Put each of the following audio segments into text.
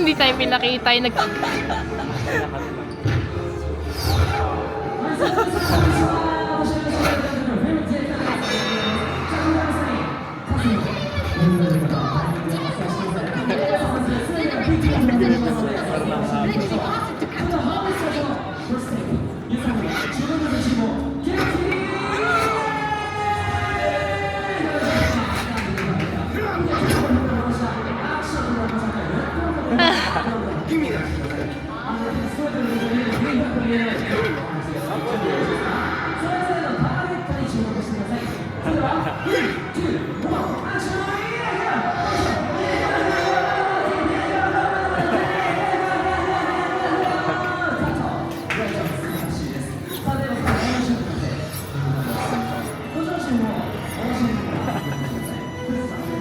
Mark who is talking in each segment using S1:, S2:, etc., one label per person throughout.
S1: Hindi tayo pinakita yung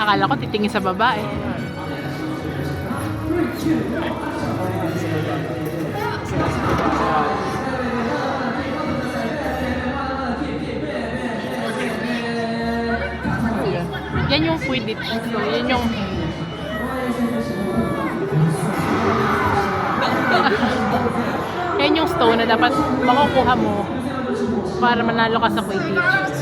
S1: akala ko titingin sa babae. Yan yung pwede. Yan yung yan yung stone na dapat makukuha mo para manalo ka sa Quidditch.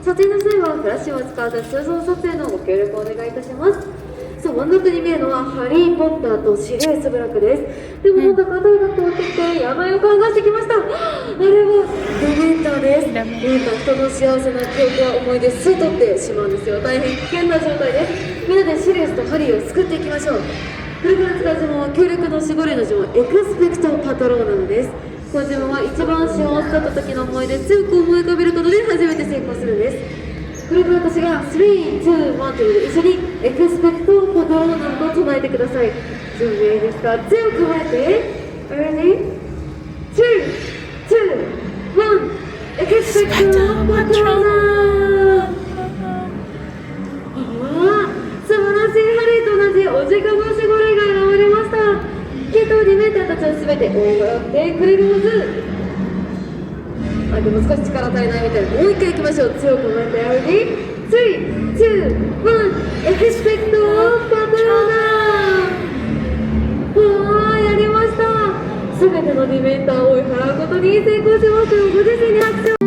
S2: 撮影の際はフラッシュを使った通常撮影のご協力をお願いいたします。さあ、真ん中に見えるのはハリー・ポッターとシリウス・ブラックです。でもなんか硬いが通ってきて山横を出してきました。あれはデメンターです。なんか人の幸せな記憶や思い出吸い取ってしまうんですよ。大変危険な状態です。みんなでシリウスとハリーを救っていきましょう。これから使う呪文は協力の守護霊の呪文エクスペクトパトローナムです。この呪文は一番幸せだった時の思い出強く思い浮かべることで初めて成功するんです。これから私が3、2、1という一緒にエクスペクトパトローナムと唱えてください。準備いいですか？強く構えて Ready? 3、2、1エクスペクトパトローナム。素晴らしい。ハリーと同じおじかの守護霊が現れました。きっとディメンターたちを全て追い払ってくれるはず。あ、でも少し力足りないみたいな。もう一回行きましょう。強く燃えてやるに。3、2、1、エクスペクトパトローナー。わー、やりました。すべてのディメンターを追い払うことに成功します。ご自身に拍手を。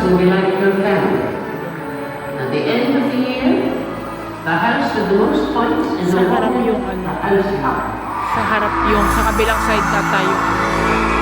S3: will be like your family. At the end of the year, the house with the most points is the
S1: Sa harap
S3: one
S1: yung
S3: the
S1: ano.
S3: house house.
S1: Sa harap yung, sa kabilang side na tayo.